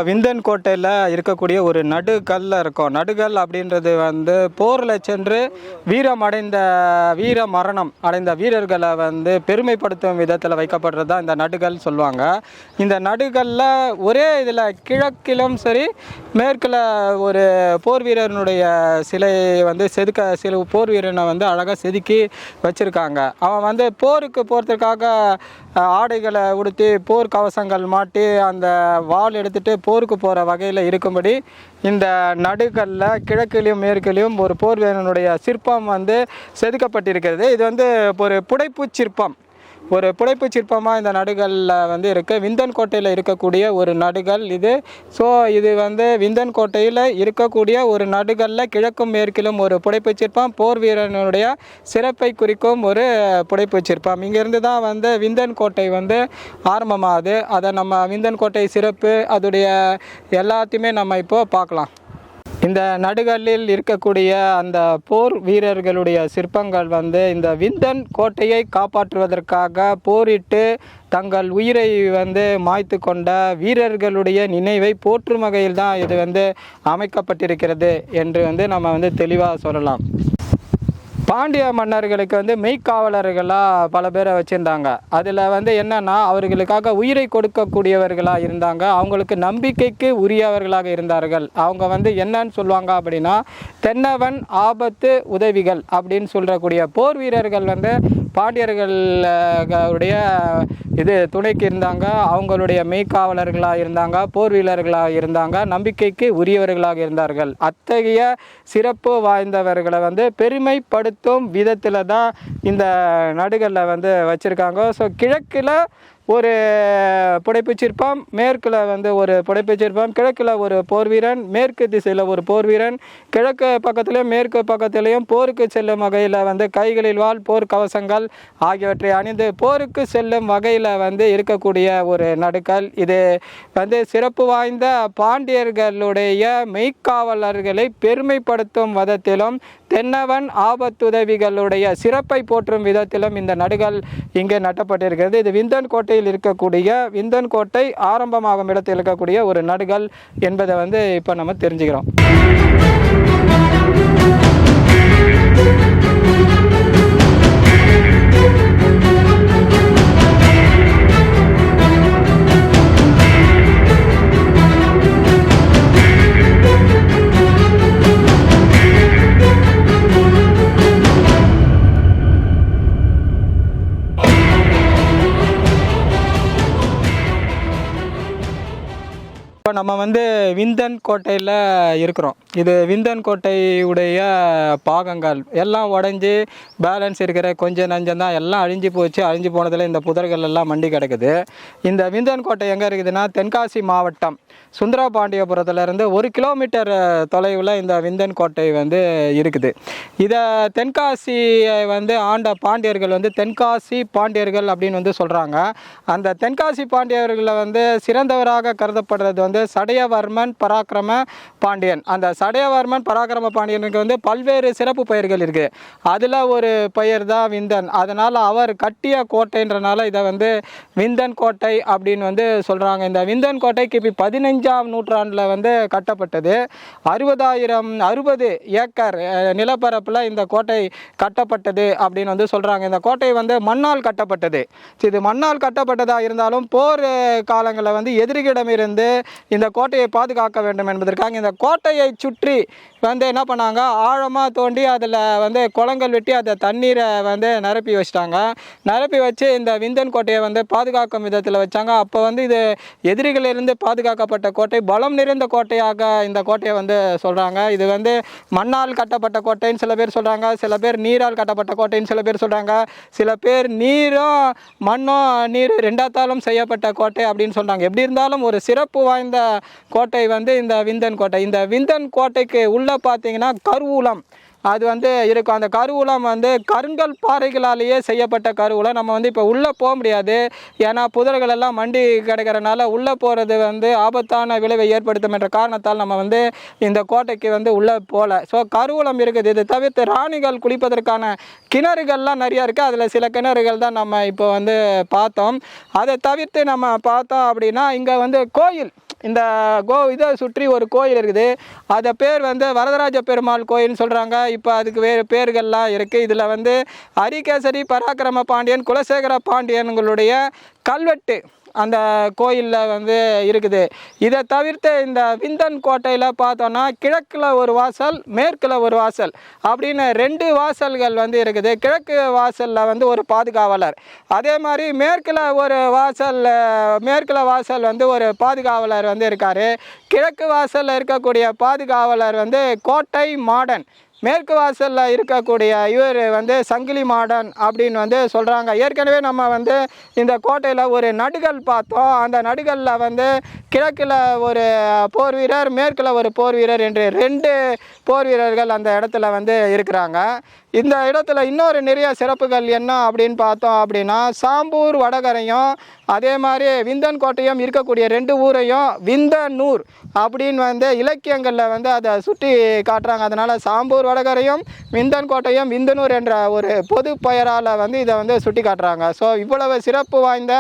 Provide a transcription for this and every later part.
விந்தன் கோட்டையில் இருக்கக்கூடிய ஒரு நடுகல்ல இருக்கும். நடுகல் அப்படின்றது வந்து போரில் சென்று வீர மரணம் அடைந்த வீரர்களை வந்து பெருமைப்படுத்தும் விதத்தில் வைக்கப்படுறது தான் இந்த நடுகல் சொல்லுவாங்க. இந்த நடுகல்ல ஒரே இதில் கிழக்கிலும் சரி மேற்கில் ஒரு போர் வீரனுடைய சிலை வந்து சில போர் வீரனை வந்து அழகாக செதுக்கி வச்சுருக்காங்க. அவன் வந்து போருக்கு போகிறதுக்காக ஆடைகளை உடுத்தி போர் கவசங்கள் மாட்டி அந்த வாள் எடுத்துகிட்டு போருக்கு போகிற வகையில் இருக்கும்படி இந்த நடுகல்ல கிழக்கிலையும் மேற்கிலையும் ஒரு போர் வீரனுடைய சிற்பம் வந்து செதுக்கப்பட்டிருக்கிறது. இது வந்து ஒரு புடைப்பு சிற்பமாக இந்த நடுகல்ல வந்து இருக்குது. விந்தன் கோட்டையில் இருக்கக்கூடிய ஒரு நடுகல் இது. இது வந்து விந்தன் கோட்டையில் இருக்கக்கூடிய ஒரு நடுகல்ல கிழக்கும் மேற்கிலும் ஒரு புடைப்பு சிற்பம், போர் வீரனுடைய சிறப்பை குறிக்கும் ஒரு புடைப்பு சிற்பம். இங்கேருந்து தான் வந்து விந்தன் கோட்டை வந்து ஆரம்பமாகுது. அதை நம்ம விந்தன் கோட்டை சிறப்பு அதுடைய எல்லாத்தையுமே நம்ம இப்போது பார்க்கலாம். இந்த நடுகல்லில் இருக்கக்கூடிய அந்த போர் வீரர்களுடைய சிற்பங்கள் வந்து இந்த விந்தன் கோட்டையை காப்பாற்றுவதற்காக போரிட்டு தங்கள் உயிரை வந்து மாய்த்து கொண்ட வீரர்களுடைய நினைவை போற்றும் வகையில் தான் இது வந்து அமைக்கப்பட்டிருக்கிறது என்று வந்து நம்ம வந்து தெளிவாக சொல்லலாம். பாண்டிய மன்னர்களுக்கு வந்து மெய்க்காவலர்களாக பல பேரை வச்சுருந்தாங்க. அதில் வந்து என்னென்னா அவர்களுக்காக உயிரை கொடுக்கக்கூடியவர்களாக இருந்தாங்க. அவங்களுக்கு நம்பிக்கைக்கு உரியவர்களாக இருந்தார்கள். அவங்க வந்து என்னன்னு சொல்லுவாங்க அப்படின்னா தென்னவன் ஆபத்து உதவிகள் அப்படின்னு சொல்கிறக்கூடிய போர் வீரர்கள் வந்து பாண்டியர்களுடைய துணைக்கு இருந்தாங்க. அவங்களுடைய மெய்க்காவலர்களாக இருந்தாங்க, போர் வீரர்களாக இருந்தாங்க, நம்பிக்கைக்கு உரியவர்களாக இருந்தார்கள். அத்தகைய சிறப்பு வாய்ந்தவர்களை வந்து பெருமைப்படுத்தும் விதத்தில் தான் இந்த நடுகல்ல வந்து வச்சுருக்காங்க. கிழக்கில் ஒரு புடைப்பு சிற்பம், மேற்கில் வந்து ஒரு புடைப்பு சிற்பம், கிழக்கில் ஒரு போர் வீரன், மேற்கு திசையில் ஒரு போர் வீரன், கிழக்கு பக்கத்துலேயும் மேற்கு பக்கத்துலேயும் போருக்கு செல்லும் வகையில் வந்து கைகளில் வாள், போர் கவசங்கள் ஆகியவற்றை அணிந்து போருக்கு செல்லும் வகையில் வந்து இருக்கக்கூடிய ஒரு நடுகல். இது வந்து சிறப்பு வாய்ந்த பாண்டியர்களுடைய மெய்க்காவலர்களை பெருமைப்படுத்தும் விதத்திலும் தென்னவன் ஆபத்துதவிகளுடைய சிறப்பை போற்றும் விதத்திலும் இந்த நடுகல் இங்கே நட்டப்பட்டிருக்கிறது. இது விந்தன் கோட்டையில் இருக்கக்கூடிய விந்தன் கோட்டை ஆரம்பமாகும் இடத்தில் இருக்கக்கூடிய ஒரு நடுகல் என்பதை வந்து இப்போ நம்ம தெரிஞ்சுக்கிறோம். இப்போ நம்ம வந்து விந்தன் கோட்டையில் இருக்கிறோம். இது விந்தன் கோட்டையுடைய பாகங்கள் எல்லாம் உடஞ்சி பேலன்ஸ் இருக்கிற கொஞ்சம் நஞ்சம் தான் எல்லாம் அழிஞ்சு போச்சு. அழிஞ்சு போனதில் இந்த புதர்கள் எல்லாம் மண்டி கிடக்குது. இந்த விந்தன் கோட்டை எங்கே இருக்குதுன்னா தென்காசி மாவட்டம் சுந்தரபாண்டியபுரத்துலேருந்து 1 கிலோமீட்டர் தொலைவில் இந்த விந்தன் கோட்டை வந்து இருக்குது. இதை தென்காசியை வந்து ஆண்ட பாண்டியர்கள் வந்து தென்காசி பாண்டியர்கள் அப்படின்னு வந்து சொல்கிறாங்க. அந்த தென்காசி பாண்டியர்களில் வந்து சிறந்தவராக கருதப்படுறது வந்து சடையவர்மன் பராக்கிரம பாண்டியன். அந்த சடையவர்மன் பராக்கிரம பாண்டியனுக்கு வந்து பல்வேறு சிறப்பு பெயர்கள் இருக்குது. அதில் ஒரு பெயர் தான் விந்தன். அதனால் அவர் கட்டிய கோட்டைன்றனால இதை வந்து விந்தன் கோட்டை அப்படின்னு வந்து சொல்கிறாங்க. இந்த விந்தன் கோட்டை கிபி 15ஆம் நூற்றாண்டில் வந்து கட்டப்பட்டது. 60 ஏக்கர் நிலப்பரப்பில் இந்த கோட்டை கட்டப்பட்டது அப்படின்னு வந்து சொல்கிறாங்க. இந்த கோட்டை வந்து மண்ணால் கட்டப்பட்டது. இது மண்ணால் கட்டப்பட்டதாக இருந்தாலும் போர் காலங்களில் வந்து எதிரிகளிடமிருந்து இந்த கோட்டையை பாதுகாக்க வேண்டும் என்பதற்காக இந்த கோட்டையை சுற்றி வந்து என்ன பண்ணாங்க, ஆழமாக தோண்டி அதில் வந்து குளங்கள் வெட்டி அதை தண்ணீரை வந்து நிரப்பி வச்சிட்டாங்க. நிரப்பி வச்சு இந்த விந்தன் கோட்டையை வந்து பாதுகாக்கும் விதத்தில் வச்சாங்க. அப்போ வந்து இது எதிரிகளிலிருந்து பாதுகாக்கப்பட்ட கோட்டை, பலம் நிறைந்த கோட்டையாக இந்த கோட்டையை வந்து சொல்கிறாங்க. இது வந்து மண்ணால் கட்டப்பட்ட கோட்டைன்னு சில பேர் சொல்கிறாங்க, சில பேர் நீரால் கட்டப்பட்ட கோட்டைன்னு சில பேர் சொல்கிறாங்க, சில பேர் நீர் ரெண்டாத்தாலும் செய்யப்பட்ட கோட்டை அப்படின்னு சொல்கிறாங்க. எப்படி இருந்தாலும் ஒரு சிறப்பு வாய்ந்த கோட்டை வந்து இந்த விந்தன் கோட்டை. இந்த விந்தன் கோட்டைக்கு உள்ளே பார்த்தீங்கன்னா கருவூலம் அது வந்து இருக்கும். அந்த கருவூலம் வந்து கருங்கல் பாறைகளாலேயே செய்யப்பட்ட கருவூலம். நம்ம வந்து இப்போ உள்ளே போக முடியாது, ஏன்னா புதர்கள் எல்லாம் மண்டி கிடக்கிறனால உள்ளே போகிறது வந்து ஆபத்தான விளைவை ஏற்படுத்தும் என்ற காரணத்தால் நம்ம வந்து இந்த கோட்டைக்கு வந்து உள்ளே போகல. கருவூலம் இருக்குது. இது தவிர்த்து ராணிகள் குளிப்பதற்கான கிணறுகள்லாம் நிறையா இருக்குது. அதில் சில கிணறுகள் தான் நம்ம இப்போ வந்து பார்த்தோம். அதை தவிர்த்து நம்ம பார்த்தோம் அப்படின்னா இங்கே வந்து கோயில் இந்த இதை சுற்றி ஒரு கோயில் இருக்குது. அதை பேர் வந்து வரதராஜ பெருமாள் கோயில்னு சொல்கிறாங்க. இப்போ அதுக்கு வேறு பேர்கள்லாம் இருக்குது. இதில் வந்து அரிகேசரி பராக்கிரம பாண்டியன் குலசேகர பாண்டியன்களுடைய கல்வெட்டு அந்த கோயிலில் வந்து இருக்குது. இதை தவிர்த்து இந்த விந்தன் கோட்டையில் பார்த்தோன்னா கிழக்கில் ஒரு வாசல், மேற்கில் ஒரு வாசல் அப்படின்னு 2 வாசல்கள் வந்து இருக்குது. கிழக்கு வாசலில் வந்து ஒரு பாதுகாவலர், அதே மாதிரி மேற்கில் வாசல் வந்து ஒரு பாதுகாவலர் வந்து இருக்கார். கிழக்கு வாசலில் இருக்கக்கூடிய பாதுகாவலர் வந்து கோட்டை மாடன், மேற்கு வாசலில் இருக்கக்கூடிய இவர் வந்து சங்கிலி மாடன் அப்படின்னு வந்து சொல்கிறாங்க. ஏற்கனவே நம்ம வந்து இந்த கோட்டையில் ஒரு நடுகள் பார்த்தோம். அந்த நடுகளில் வந்து கிழக்கில் ஒரு போர் வீரர், மேற்கில் ஒரு போர் வீரர் என்று 2 போர் வீரர்கள் அந்த இடத்துல வந்து இருக்கிறாங்க. இந்த இடத்துல இன்னொரு நிறைய சிறப்புகள் என்ன அப்படின்னு பார்த்தோம் அப்படின்னா, சாம்பூர் வடகரையும் அதே மாதிரி விந்தன் கோட்டையும் இருக்கக்கூடிய 2 ஊரையும் விந்தனூர் அப்படின்னு வந்து இலக்கியங்களில் வந்து அதை சுட்டி காட்டுறாங்க. அதனால் சாம்பூர் வடகரையும் விந்தன் கோட்டையும் விந்தனூர் என்ற ஒரு பொது பெயரால் வந்து இதை வந்து சுட்டி காட்டுறாங்க. ஸோ இவ்வளவு சிறப்பு வாய்ந்த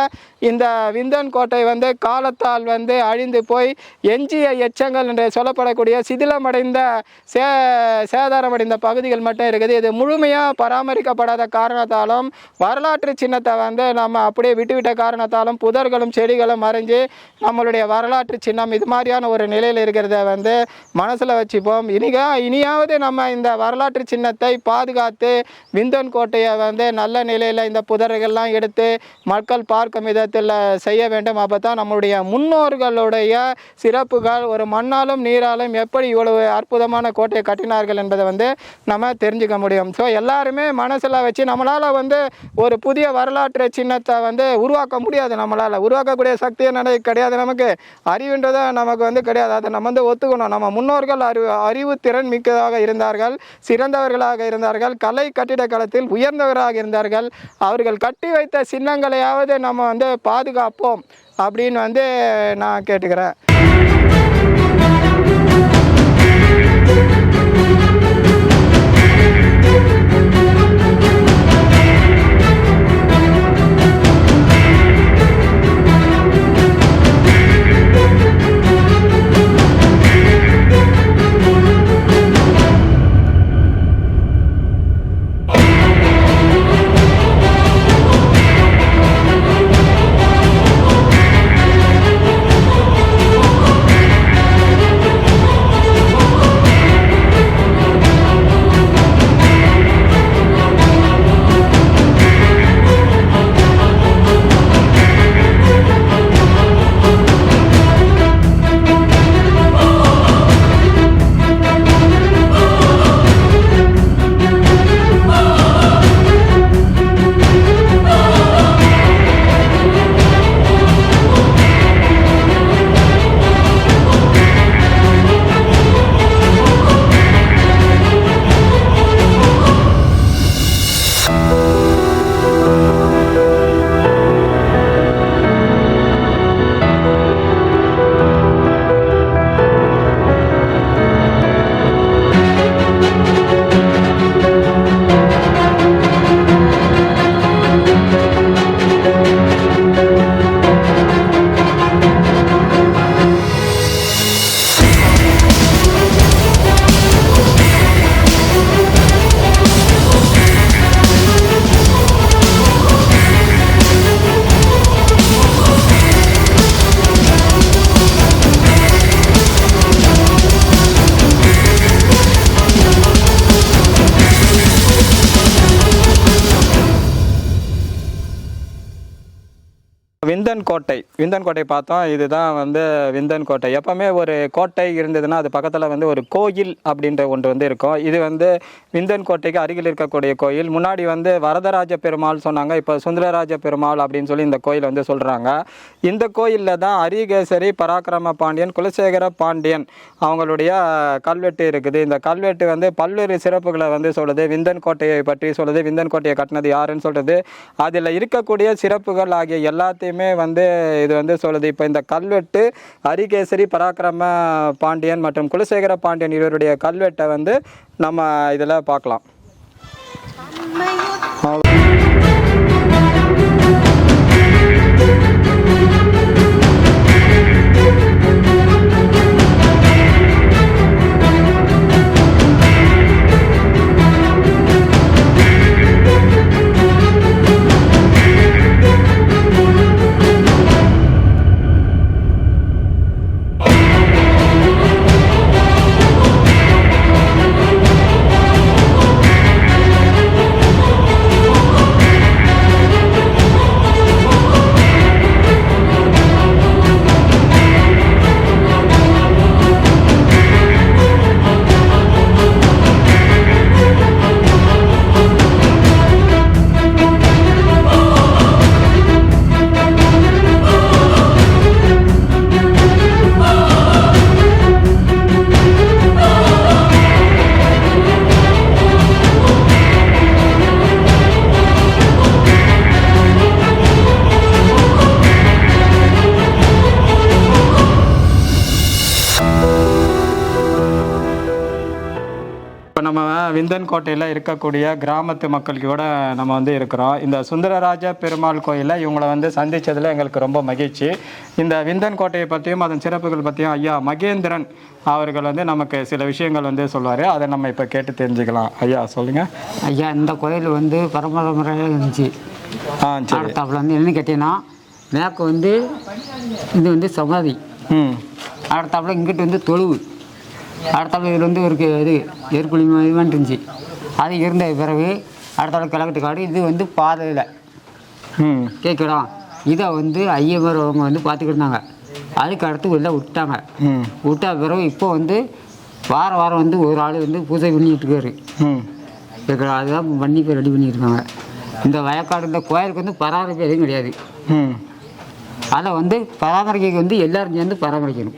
இந்த விந்தன் கோட்டை வந்து காலத்தால் வந்து அழிந்து போய் எஞ்சிய எச்சங்கள் என்று சொல்லப்படக்கூடிய சிதிலமடைந்த சேதாரமடைந்த பகுதிகள் மட்டும் இருக்குது. இது முழுமையாக பராமரிக்கப்படாத காரணத்தாலும் வரலாற்று சின்னத்தை வந்து நம்ம அப்படியே விட்டுவிட்ட காரணத்தாலும் புதர்களும் செடிகளும் மறைஞ்சு நம்மளுடைய வரலாற்று சின்னம் இது மாதிரியான ஒரு நிலையில் இருக்கிறத வந்து மனசில் வச்சுப்போம். இனியாவது நம்ம இந்த வரலாற்று சின்னத்தை பாதுகாத்து விந்தன் கோட்டையை வந்து நல்ல நிலையில் இந்த புதர்கள்லாம் எடுத்து மக்கள் பார்க்கும் விதத்தில் செய்ய வேண்டும். அப்போ தான் நம்மளுடைய முன்னோர்களுடைய சிறப்புகள் ஒரு மண்ணாலும் நீராலும் எப்படி இவ்வளவு அற்புதமான கோட்டையை கட்டினார்கள் என்பதை வந்து நம்ம தெரிஞ்சுக்க முடியும். ஸோ எல்லாருமே மனசில் வச்சு நம்மளால் வந்து ஒரு புதிய வரலாற்று சின்னத்தை வந்து உருவாக்க முடியாது. நம்மளால் உருவாக்கக்கூடிய சக்தி என்ன கிடையாது. நமக்கு அறிவுன்றதை நமக்கு வந்து கிடையாது. அதை நம்ம வந்து ஒத்துக்கணும். நம்ம முன்னோர்கள் அறிவு திறன் மிக்கதாக இருந்தார்கள், சிறந்தவர்களாக இருந்தார்கள், கலை கட்டிடக்கலத்தில் உயர்ந்தவராக இருந்தார்கள். அவர்கள் கட்டி வைத்த சின்னங்களையாவது நம்ம வந்து பாதுகாப்போம் அப்படின்னு வந்து நான் கேட்டுக்கிறேன். விந்தன் கோட்டை பார்த்தோம். இதுதான் வந்து விந்தன் கோட்டை. எப்போவுமே ஒரு கோட்டை இருந்ததுன்னா அது பக்கத்தில் வந்து ஒரு கோயில் அப்படின்ற ஒன்று வந்து இருக்கும். இது வந்து விந்தன் கோட்டைக்கு அருகில் இருக்கக்கூடிய கோயில். முன்னாடி வந்து வரதராஜ பெருமாள் சொன்னாங்க, இப்போ சுந்தரராஜ பெருமாள் அப்படின்னு சொல்லி இந்த கோயில் வந்து சொல்கிறாங்க. இந்த கோயிலில் தான் அரிகேசரி பராக்கிரம பாண்டியன் குலசேகர பாண்டியன் அவங்களுடைய கல்வெட்டு இருக்குது. இந்த கல்வெட்டு வந்து பல்வேறு சிறப்புகளை வந்து சொல்லுது. விந்தன் கோட்டையை பற்றி சொல்லுது, விந்தன் கோட்டையை கட்டினது யாருன்னு சொல்கிறது, அதில் இருக்கக்கூடிய சிறப்புகள் ஆகிய எல்லாத்தையுமே வந்து இது வந்து சொல்லுது. இப்போ இந்த கல்வெட்டு அரிகேசரி பராக்கிரம பாண்டியன் மற்றும் குலசேகர பாண்டியன் இவருடைய கல்வெட்டை வந்து நம்ம இதில் பார்க்கலாம். விந்தன் கோட்டையில் இருக்கக்கூடிய கிராமத்து மக்களுக்கு கூட நம்ம வந்து இருக்கிறோம். இந்த சுந்தரராஜ பெருமாள் கோயிலில் இவங்களை வந்து சந்தித்ததில் எங்களுக்கு ரொம்ப மகிழ்ச்சி. இந்த விந்தன் கோட்டையை பற்றியும் அதன் சிறப்புகள் பற்றியும் ஐயா மகேந்திரன் அவர்கள் வந்து நமக்கு சில விஷயங்கள் வந்து சொல்லுவார். அதை நம்ம இப்போ கேட்டு தெரிஞ்சுக்கலாம். ஐயா சொல்லுங்கள். ஐயா, இந்த கோயில் வந்து பரம்பரையாக இருந்துச்சு. சரி. அடுத்தாப்புல வந்து என்ன கேட்டீங்கன்னா, மேற்கு வந்து இது வந்து சமாதி, அடுத்தாப்புல இங்கிட்டு வந்து தொழுவு, அடுத்தாப்புல இதில் வந்து ஒரு இது ஏற்குழி மாதிரி இருந்துச்சு. அது இருந்த பிறகு அடுத்தாப்புல கிழக்கு காடு, இது வந்து பாதையில் கேட்கலாம். இதை வந்து ஐயவர் அவங்க வந்து பார்த்துக்கிட்டாங்க. அதுக்கு அடுத்து வெளில விட்டாங்க. விட்ட பிறகு இப்போ வந்து வாரம் வந்து ஒரு ஆள் வந்து பூஜை பண்ணிக்கிட்டு இருக்காரு. கேட்குறா, அதுதான் பண்ணி இப்போ ரெடி பண்ணியிருக்காங்க. இந்த வயக்காடு இந்த கோயிலுக்கு வந்து பராமரிப்பு எதுவும் கிடையாது. அதை வந்து பராமரிக்க வந்து எல்லாரும் சேர்ந்து பராமரிக்கணும்.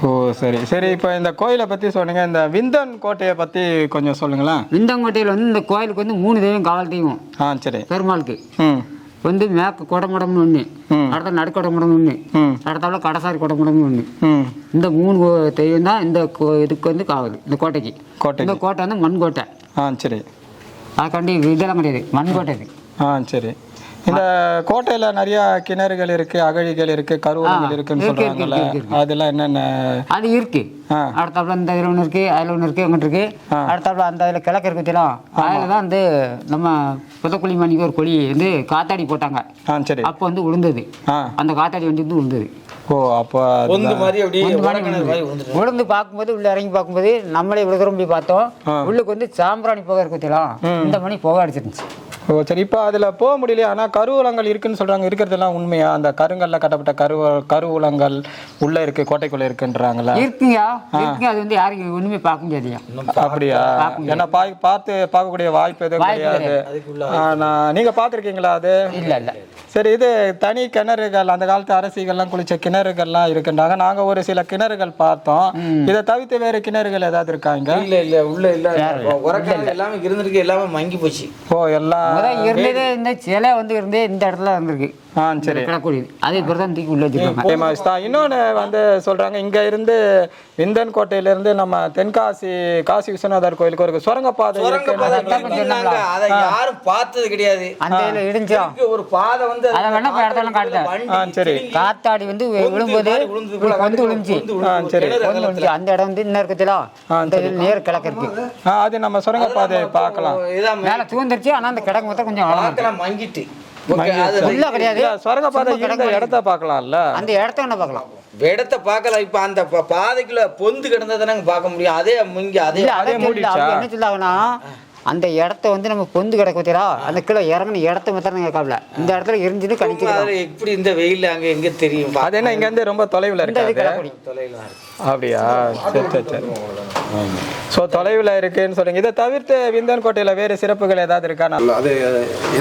ஓ சரி சரி. இப்போ இந்த கோயிலை பற்றி சொன்னீங்க, இந்த விந்தன் கோட்டையை பற்றி கொஞ்சம் சொல்லுங்களேன். விந்தன் கோட்டையில் வந்து இந்த கோயிலுக்கு வந்து 3 தெய்வம் காவல் தெய்வம். சரி. பெருமாளுக்கு வந்து மேற்கு கொடமடம்னு ஒன்று, அடுத்த நடுக்கொடமடம் ஒன்று, அடுத்தாப்புல கடைசாரி கொடமடம்னு ஒன்று. இந்த 3 தெய்வம் தான் இந்த இதுக்கு வந்து காவல். இந்த கோட்டைக்கு இந்த கோட்டை வந்து மண் கோட்டை. சரி. அதுக்காண்டி இதெல்லாம் கிடையாது, மண் கோட்டை இது. சரி. இந்த கோட்டையில நிறைய கிணறுகள் இருக்கு, அகழிகள் இருக்கு, கருவூலங்கள் இருக்குன்னு சொல்றாங்கல்ல, அதெல்லாம் என்னென்ன? அது இருக்கு. அடுத்தாப்புல இந்த இதில் ஒன்று இருக்கு, அதில் ஒன்று இருக்கு, அங்கிட்டு இருக்கு. அடுத்தாப்புல அந்த இதில் கிழக்கு இருக்குலாம், அதில் தான் வந்து நம்ம புதக்குழி மணிக்கு ஒரு கொழி வந்து காத்தாடி போட்டாங்க. சரி. அப்போ வந்து விழுந்தது, அந்த காத்தாடி வண்டி வந்து விழுந்தது. ஓ, அப்போ விழுந்து பார்க்கும்போது உள்ள இறங்கி பார்க்கும்போது நம்மளே விழுகிறோம் போய் பார்த்தோம். உள்ளுக்கு வந்து சாம்பிராணி புகை இருக்குலாம், இந்த மணி புகை அடிச்சிருந்துச்சு. ஓ சரி. இப்போ அதில் போக முடியலையா? ஆனால் கருவூலங்கள் இருக்குன்னு சொல்கிறாங்க, இருக்கிறதெல்லாம் உண்மையா? அந்த கருங்கல்ல கட்டப்பட்ட கருவூலங்கள் உள்ளே இருக்குது, கோட்டைக்குள்ளே இருக்குன்றாங்களா? இருக்குங்கயா, இருக்குங்க. அது வந்து யாருக்கு ஒன்றுமே பார்க்க முடியாதுயா. அப்படியா? ஏன்னா பார்க்கக்கூடிய வாய்ப்பு எதுவும் கிடையாது. நீங்கள் பார்த்துருக்கீங்களா அது? இல்லை இல்லை. சரி. இது தனி கிணறுகள், அந்த காலத்து அரசிகள்லாம் குளிச்ச கிணறுகள்லாம் இருக்குன்றாங்க. நாங்கள் ஒரு சில கிணறுகள் பார்த்தோம். இதை தவிர்த்து வேறு கிணறுகள் ஏதாவது இருக்காங்க? இல்லை இல்லை, உள்ள இல்லை, எல்லாமே இருந்திருக்கு, எல்லாமே மங்கி போச்சு. ஓ, எல்லாம் இருந்தது. இந்த சிலை வந்து இருந்தே இந்த இடத்துல இருந்திருக்கு. சரி. அதே தான் தூக்கி உள்ள வச்சிருக்காங்க. இன்னொன்று வந்து சொல்றாங்க, இங்க இருந்து விந்தன் கோட்டையில இருந்து நம்ம தென்காசி காசி விஸ்வநாதர் கோயிலுக்கு ஒரு சுரங்கப்பாதை அதை யாரும் பார்த்தது கிடையாது. அந்த இடிஞ்சா ஒரு பாதை வந்து அதை வேணா இடத்துல காட்டுறேன். சரி. காத்தாடி வந்து விழும்போது வந்து விழுந்துச்சு. சரி. அந்த இடம் வந்து இன்னும் இருக்குதுல, நேர் கிழக்கு இருக்கு. அது நம்ம சுரங்கப்பாதை பார்க்கலாம். மேல தூந்துருச்சு, ஆனா அந்த கிழக்கு மொத்தம் கொஞ்சம் மங்கிட்டு கிடையாது. சுரங்கப்பாதை இடத்த பார்க்கலாம்ல, அந்த இடத்த என்ன பார்க்கலாம், இடத்த பார்க்கலாம். இப்ப அந்த பாதைக்குள்ள பொந்து கிடந்ததை பார்க்க முடியும். அதே அதே என்ன சொல்லாங்கன்னா, அந்த இடத்த வந்து நம்ம பொந்து கிடக்க வச்சுரா, அந்த கீழே இறங்கின இடத்த மாத்திரம் கேட்கல, இந்த இடத்துல இருந்துட்டு கணிச்சு எப்படி இந்த வெயில் அங்க எங்க தெரியும்? அது என்ன இங்க இருந்து ரொம்ப தொலைவில் இருக்கு? அப்படியா? சரி சரி சரி. ஸோ தொலைவில் இருக்குன்னு சொல்றீங்க. இதை தவிர்த்து விந்தன் கோட்டையில் வேறு சிறப்புகள் ஏதாவது இருக்கா? அது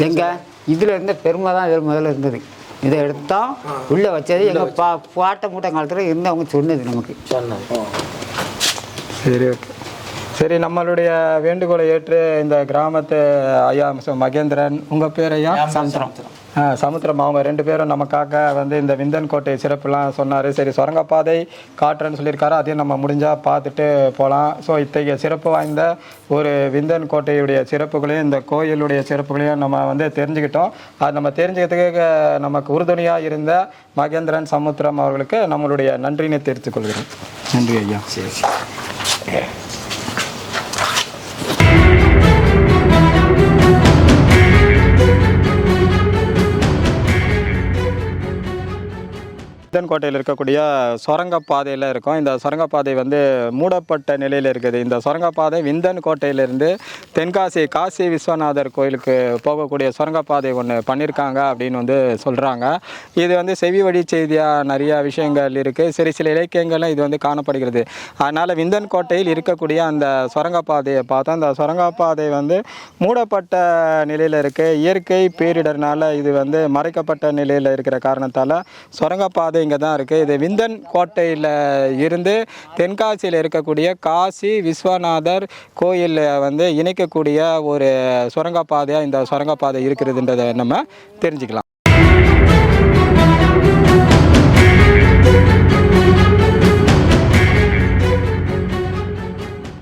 எங்க இதுல இருந்த பெருமை தான் இதில் முதல்ல இருந்தது. இதை எடுத்தா உள்ள வச்சது எங்க பாட்ட மூட்டை காலத்துல இருந்து அவங்க சொன்னது நமக்கு. சரி, ஓகே. சரி, நம்மளுடைய வேண்டுகோளை ஏற்று இந்த கிராமத்து ஐயா மகேந்திரன், உங்கள் பேர் ஐயா? சமுத்திரம். அவங்க 2 பேரும் நமக்காக வந்து இந்த விந்தன் கோட்டை சிறப்புலாம் சொன்னார். சரி, சுரங்கப்பாதை காட்டுறேன்னு சொல்லியிருக்காரு, அதையும் நம்ம முடிஞ்சால் பார்த்துட்டு போகலாம். ஸோ இத்தகைய சிறப்பு வாய்ந்த ஒரு விந்தன் கோட்டையுடைய சிறப்புகளையும் இந்த கோயிலுடைய சிறப்புகளையும் நம்ம வந்து தெரிஞ்சுக்கிட்டோம். அது நம்ம தெரிஞ்சுக்கிறதுக்கு நமக்கு உறுதுணையாக இருந்த மகேந்திரன், சமுத்திரம் அவர்களுக்கு நம்மளுடைய நன்றினை தெரிவித்துக் கொள்கிறோம். நன்றி ஐயா. சரி. விந்தன் கோட்டையில் இருக்கக்கூடிய சுரங்கப்பாதையில் இருக்கும். இந்த சுரங்கப்பாதை வந்து மூடப்பட்ட நிலையில் இருக்குது. இந்த சுரங்கப்பாதை விந்தன் கோட்டையிலிருந்து தென்காசி காசி விஸ்வநாதர் கோயிலுக்கு போகக்கூடிய சுரங்கப்பாதை ஒன்று பண்ணியிருக்காங்க அப்படின்னு வந்து சொல்கிறாங்க. இது வந்து செவி வழி செய்தியாக நிறையா விஷயங்கள் இருக்குது. சில இலக்கியங்களும் இது வந்து காணப்படுகிறது. அதனால் விந்தன் கோட்டையில் இருக்கக்கூடிய அந்த சுரங்கப்பாதையை பார்த்தா, அந்த சுரங்கப்பாதை வந்து மூடப்பட்ட நிலையில் இருக்குது. இயற்கை பேரிடர்னால் இது வந்து மறைக்கப்பட்ட நிலையில் இருக்கிற காரணத்தால் சுரங்கப்பாதை இங்கே தான் இருக்குது. இது விந்தன் கோட்டையில் இருந்து தென்காசியில் இருக்கக்கூடிய காசி விஸ்வநாதர் கோயிலில் வந்து இணைக்கக்கூடிய ஒரு சுரங்கப்பாதையாக இந்த சுரங்கப்பாதை இருக்கிறதுன்றதை நம்ம தெரிஞ்சுக்கலாம்.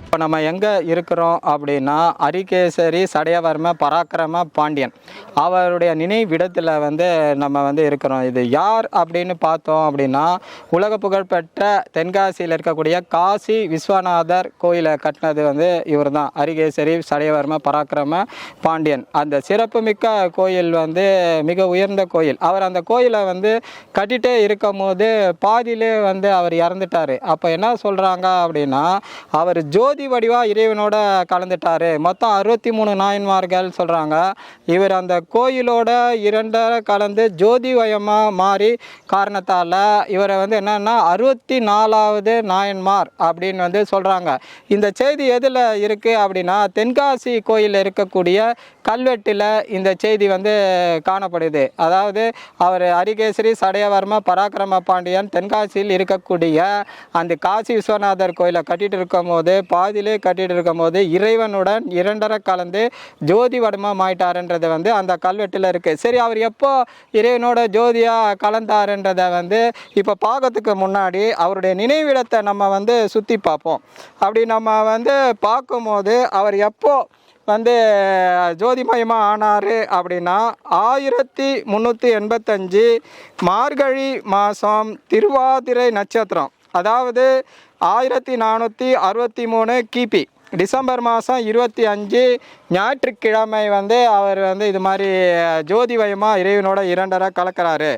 இப்போ நம்ம எங்கே இருக்கிறோம் அப்படின்னா அரிகேசரி சடையவர்ம பராக்கிரம பாண்டியன் அவருடைய நினைவிடத்தில் வந்து நம்ம வந்து இருக்கிறோம். இது யார் அப்படின்னு பார்த்தோம் அப்படின்னா உலக புகழ்பெற்ற தென்காசியில் இருக்கக்கூடிய காசி விஸ்வநாதர் கோயிலை கட்டினது வந்து இவர் தான், அரிகேசரி சடையவர்ம பராக்கிரம பாண்டியன். அந்த சிறப்புமிக்க கோயில் வந்து மிக உயர்ந்த கோயில். அவர் அந்த கோயிலை வந்து கட்டிகிட்டே இருக்கும் போது பாதியிலே வந்து அவர் இறந்துட்டார். அப்போ என்ன சொல்கிறாங்க அப்படின்னா அவர் ஜோதி வடிவாக இறைவனோட கலந்துட்டார். மொத்தம் 63 நாயன்மார்கள் சொல்கிறாங்க. இவர் அந்த கோயிலோட இரண்டரை கலந்து ஜோதி வயமாக மாறி காரணத்தால் இவரை வந்து என்னன்னா 64வது நாயன்மார் அப்படின்னு வந்து சொல்கிறாங்க. இந்த செய்தி எதில் இருக்குது அப்படின்னா தென்காசி கோயிலில் இருக்கக்கூடிய கல்வெட்டில் இந்த செய்தி வந்து காணப்படுது. அதாவது அவர் அரிகேசரி சடையவர்ம பராக்கிரம பாண்டியன் தென்காசியில் இருக்கக்கூடிய அந்த காசி விஸ்வநாதர் கோயிலை கட்டிட்டு இருக்கும் போது பாதியிலே கட்டிட்டு இருக்கும் போது இறைவனுடன் இரண்டரை கலந்து ஜோதி வடிவம் ஆயிட்டாருன்றது வந்து அந்த கல்வெட்டில் இருக்குது. சரி, அவர் எப்போ இறைவனோட ஜோதியாக கலந்தாருன்றதை வந்து இப்போ பார்க்கறதுக்கு முன்னாடி அவருடைய நினைவிடத்தை நம்ம வந்து சுற்றி பார்ப்போம். அப்படி நம்ம வந்து பார்க்கும்போது அவர் எப்போ வந்து ஜோதிமயமாக ஆனார் அப்படின்னா 1385 மார்கழி மாதம் திருவாதிரை நட்சத்திரம், அதாவது 1463 கிபி டிசம்பர் மாதம் 25 ஞாயிற்றுக்கிழமை வந்து அவர் வந்து இது மாதிரி ஜோதிமயமாக இறைவனோட இரண்டரை கலக்கிறாரு.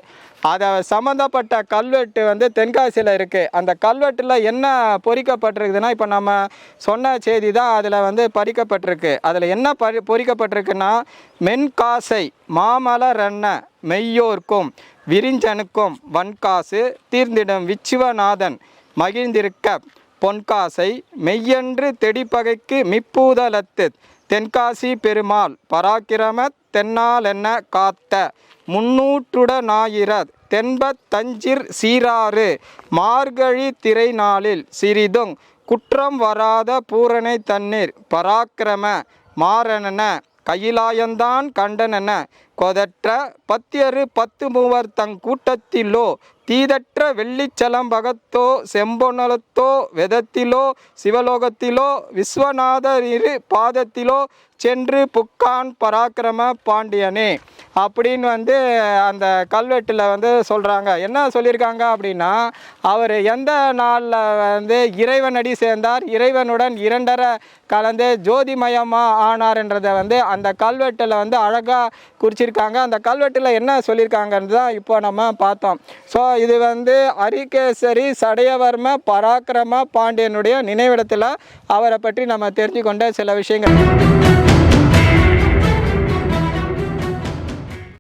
அதை சம்மந்தப்பட்ட கல்வெட்டு வந்து தென்காசியில் இருக்குது. அந்த கல்வெட்டில் என்ன பொறிக்கப்பட்டிருக்குதுன்னா இப்போ நம்ம சொன்ன செய்தி தான் அதில் வந்து பறிக்கப்பட்டிருக்கு. அதில் என்ன பொறிக்கப்பட்டிருக்குன்னா மென்காசை மாமலரென்ன மெய்யோர்க்கும் விரிஞ்சனுக்கும் வன்காசு தீர்ந்திடும் விச்சுவநாதன் மகிழ்ந்திருக்க பொன்காசை மெய்யென்று தெடிப்பகைக்கு மிப்பூதலத்து தென்காசி பெருமாள் பராக்கிரம தென்னாலென்ன காத்த முன்னூற்றுடனாயிரத் தென்பத்தஞ்சிற் சீராறு மார்கழி திரை நாளில் சிறிதும் குற்றம் வராத பூரணை தண்ணீர் பராக்கிரம மாறனென கையிலாயந்தான் கண்டனென கொதற்ற 10 மூவர் தங் கூட்டத்திலோ தீதற்ற வெள்ளிச்சலம்பகத்தோ செம்பொனலத்தோ வெதத்திலோ சிவலோகத்திலோ விஸ்வநாதர் இரு பாதத்திலோ சென்று புக்கான் பராக்கிரம பாண்டியனே அப்படின்னு வந்து அந்த கல்வெட்டில் வந்து சொல்கிறாங்க. என்ன சொல்லியிருக்காங்க அப்படின்னா அவர் எந்த நாளில் வந்து இறைவனடி சேர்ந்தார், இறைவனுடன் இரண்டரை கலந்து ஜோதிமயமாக ஆனார்ன்றதை வந்து அந்த கல்வெட்டில் வந்து அழகாக குறிச்சிருக்காங்க. அந்த கல்வெட்டில் என்ன சொல்லியிருக்காங்கன்னு தான் இப்போ நம்ம பார்த்தோம். ஸோ இது வந்து அரிகேசரி சடையவர்ம பராக்கிரம பாண்டியனுடைய நினைவிடத்தில் அவரை பற்றி நம்ம தெரிஞ்சுக்கொண்ட சில விஷயங்கள்.